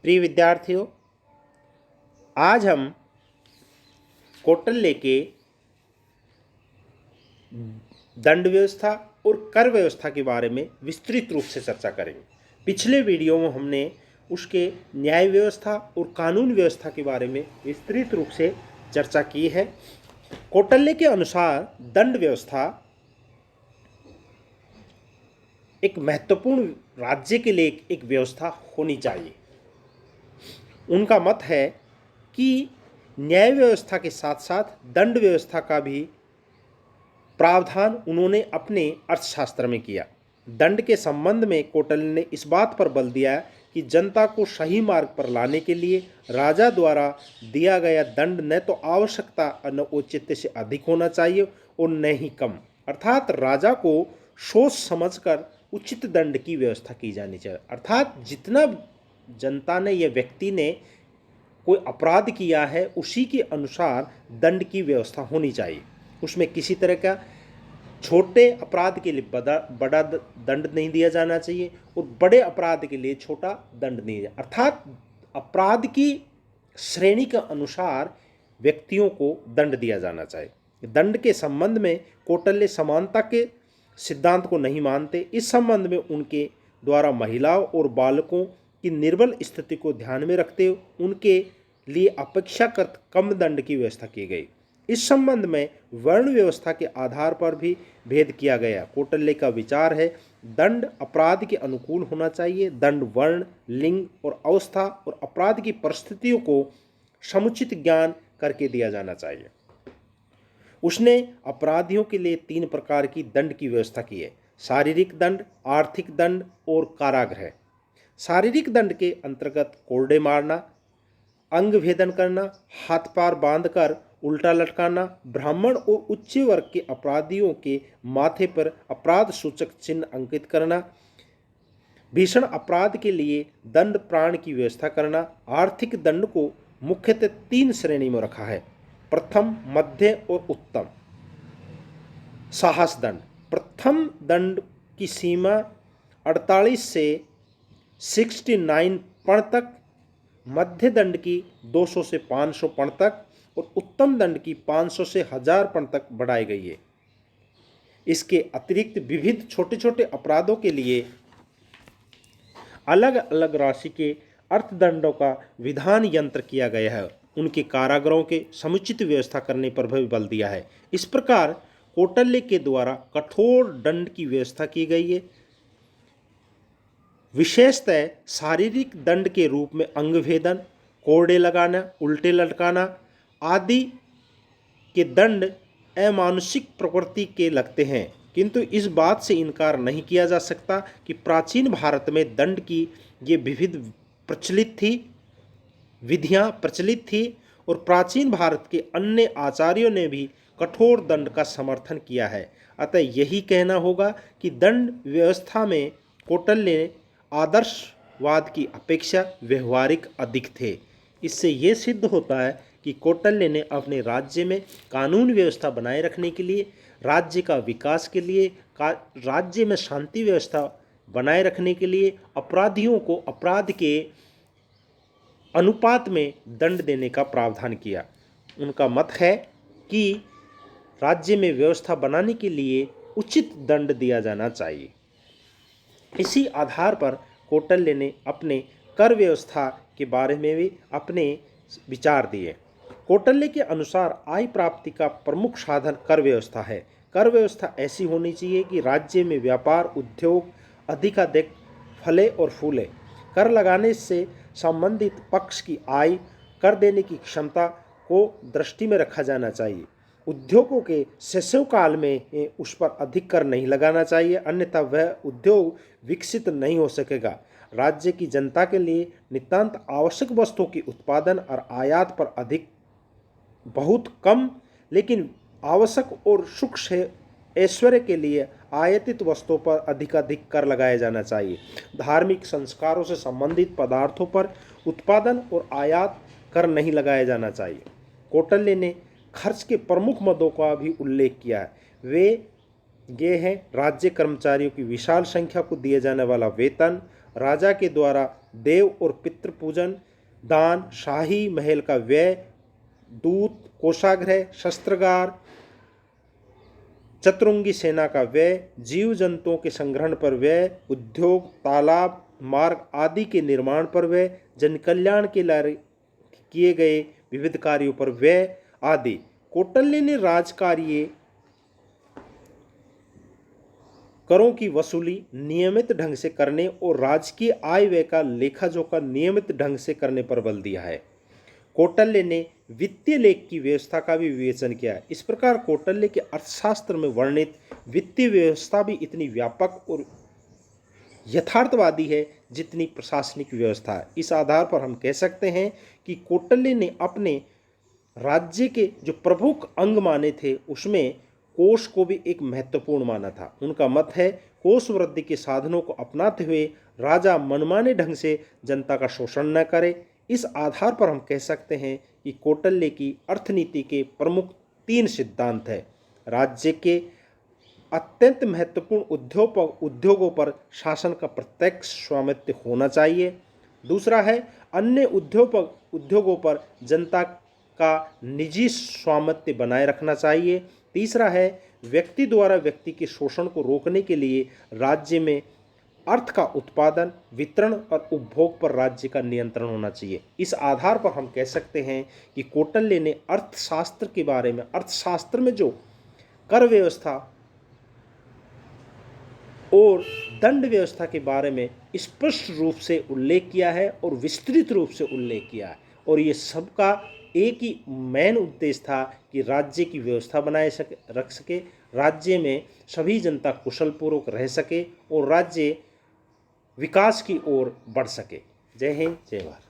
प्रिय विद्यार्थियों, आज हम कौटिल्य के दंड व्यवस्था और कर व्यवस्था के बारे में विस्तृत रूप से चर्चा करेंगे। पिछले वीडियो में हमने उसके न्याय व्यवस्था और कानून व्यवस्था के बारे में विस्तृत रूप से चर्चा की है। कौटिल्य के अनुसार दंड व्यवस्था एक महत्वपूर्ण राज्य के लिए एक व्यवस्था होनी चाहिए। उनका मत है कि न्याय व्यवस्था के साथ साथ दंड व्यवस्था का भी प्रावधान उन्होंने अपने अर्थशास्त्र में किया। दंड के संबंध में कौटिल्य ने इस बात पर बल दिया कि जनता को सही मार्ग पर लाने के लिए राजा द्वारा दिया गया दंड न तो आवश्यकता न औचित्य से अधिक होना चाहिए और न ही कम, अर्थात राजा को सोच समझकर उचित दंड की व्यवस्था की जानी चाहिए। अर्थात जितना जनता ने या व्यक्ति ने कोई अपराध किया है उसी के अनुसार दंड की व्यवस्था होनी चाहिए। उसमें किसी तरह का छोटे अपराध के लिए बड़ा दंड नहीं दिया जाना चाहिए और बड़े अपराध के लिए छोटा दंड नहीं दिया। अर्थात अपराध की श्रेणी के अनुसार व्यक्तियों को दंड दिया जाना चाहिए। दंड के संबंध में कौटिल्य समानता के सिद्धांत को नहीं मानते। इस संबंध में उनके द्वारा महिलाओं और बालकों की निर्बल स्थिति को ध्यान में रखते हुए उनके लिए अपेक्षाकृत कम दंड की व्यवस्था की गई। इस संबंध में वर्ण व्यवस्था के आधार पर भी भेद किया गया। कौटिल्य का विचार है दंड अपराध के अनुकूल होना चाहिए। दंड वर्ण, लिंग और अवस्था और अपराध की परिस्थितियों को समुचित ज्ञान करके दिया जाना चाहिए। उसने अपराधियों के लिए 3 प्रकार की दंड की व्यवस्था की है: शारीरिक दंड, आर्थिक दंड और कारागृह। शारीरिक दंड के अंतर्गत कोड़े मारना, अंग भेदन करना, हाथ पैर बांधकर उल्टा लटकाना, ब्राह्मण और उच्च वर्ग के अपराधियों के माथे पर अपराध सूचक चिन्ह अंकित करना, भीषण अपराध के लिए दंड प्राण की व्यवस्था करना। आर्थिक दंड को मुख्यतः 3 श्रेणी में रखा है: प्रथम, मध्य और उत्तम। साहस दंड: प्रथम दंड की सीमा 48 से 69 पण तक, मध्य दंड की 200 से 500 पण तक और उत्तम दंड की 500 से 1000 पण तक बढ़ाई गई है। इसके अतिरिक्त विविध छोटे छोटे अपराधों के लिए अलग अलग राशि के अर्थदंडों का विधान यंत्र किया गया है। उनके कारागृहों के समुचित व्यवस्था करने पर भी बल दिया है। इस प्रकार कौटिल्य के द्वारा कठोर दंड की व्यवस्था की गई है। विशेषतः शारीरिक दंड के रूप में अंगभेदन, कोड़े लगाना, उल्टे लटकाना आदि के दंड अमानुषिक प्रकृति के लगते हैं, किंतु इस बात से इनकार नहीं किया जा सकता कि प्राचीन भारत में दंड की ये विधियां प्रचलित थी और प्राचीन भारत के अन्य आचार्यों ने भी कठोर दंड का समर्थन किया है। अतः यही कहना होगा कि दंड व्यवस्था में कौटिल्य आदर्शवाद की अपेक्षा व्यवहारिक अधिक थे। इससे ये सिद्ध होता है कि कौटिल्य ने अपने राज्य में कानून व्यवस्था बनाए रखने के लिए, राज्य का विकास के लिए, राज्य में शांति व्यवस्था बनाए रखने के लिए अपराधियों को अपराध के अनुपात में दंड देने का प्रावधान किया। उनका मत है कि राज्य में व्यवस्था बनाने के लिए उचित दंड दिया जाना चाहिए। इसी आधार पर कौटिल्य ने अपने कर व्यवस्था के बारे में भी अपने विचार दिए। कौटिल्य के अनुसार आय प्राप्ति का प्रमुख साधन कर व्यवस्था है। कर व्यवस्था ऐसी होनी चाहिए कि राज्य में व्यापार उद्योग अधिकाधिक फले और फूले। कर लगाने से संबंधित पक्ष की आय, कर देने की क्षमता को दृष्टि में रखा जाना चाहिए। उद्योगों के शैशव काल में उस पर अधिक कर नहीं लगाना चाहिए, अन्यथा वह उद्योग विकसित नहीं हो सकेगा। राज्य की जनता के लिए नितांत आवश्यक वस्तुओं की उत्पादन और आयात पर अधिक बहुत कम लेकिन आवश्यक और सुख ऐश्वर्य के लिए आयातित वस्तुओं पर अधिकाधिक कर लगाया जाना चाहिए। धार्मिक संस्कारों से संबंधित पदार्थों पर उत्पादन और आयात कर नहीं लगाया जाना चाहिए। कौटिल्य ने खर्च के प्रमुख मदों का भी उल्लेख किया है। वे ये हैं: राज्य कर्मचारियों की विशाल संख्या को दिए जाने वाला वेतन, राजा के द्वारा देव और पितृ पूजन, दान, शाही महल का व्यय, दूत, कोषागृह, शस्त्रागार, चतुरंगी सेना का व्यय, जीव जंतुओं के संग्रहण पर व्यय, उद्योग, तालाब, मार्ग आदि के निर्माण पर व्यय, जन कल्याण के लिए किए गए विविध कार्यों पर व्यय आदि। कौटिल्य ने राजकार्य करों की वसूली नियमित ढंग से करने और राजकीय आय व्यय का लेखा जोखा नियमित ढंग से करने पर बल दिया है। कौटिल्य ने वित्तीय लेख की व्यवस्था का भी विवेचन किया है। इस प्रकार कौटिल्य के अर्थशास्त्र में वर्णित वित्तीय व्यवस्था भी इतनी व्यापक और यथार्थवादी है जितनी प्रशासनिक व्यवस्था है। इस आधार पर हम कह सकते हैं कि कौटिल्य ने अपने राज्य के जो प्रमुख अंग माने थे उसमें कोष को भी एक महत्वपूर्ण माना था। उनका मत है कोष वृद्धि के साधनों को अपनाते हुए राजा मनमाने ढंग से जनता का शोषण न करे। इस आधार पर हम कह सकते हैं कि कौटिल्य की अर्थनीति के प्रमुख 3 सिद्धांत हैं। राज्य के अत्यंत महत्वपूर्ण उद्योगों पर शासन का प्रत्यक्ष स्वामित्व होना चाहिए। दूसरा है अन्य उद्योगों पर जनता का निजी स्वामित्व बनाए रखना चाहिए। तीसरा है व्यक्ति द्वारा व्यक्ति के शोषण को रोकने के लिए राज्य में अर्थ का उत्पादन, वितरण और उपभोग पर राज्य का नियंत्रण होना चाहिए। इस आधार पर हम कह सकते हैं कि कौटिल्य ने अर्थशास्त्र के बारे में, अर्थशास्त्र में जो कर व्यवस्था और दंड व्यवस्था के बारे में स्पष्ट रूप से उल्लेख किया है और विस्तृत रूप से उल्लेख किया है। और ये सबका एक ही मेन उद्देश्य था कि राज्य की व्यवस्था रख सके, राज्य में सभी जनता कुशलपूर्वक रह सके और राज्य विकास की ओर बढ़ सके। जय हिंद, जय भारत।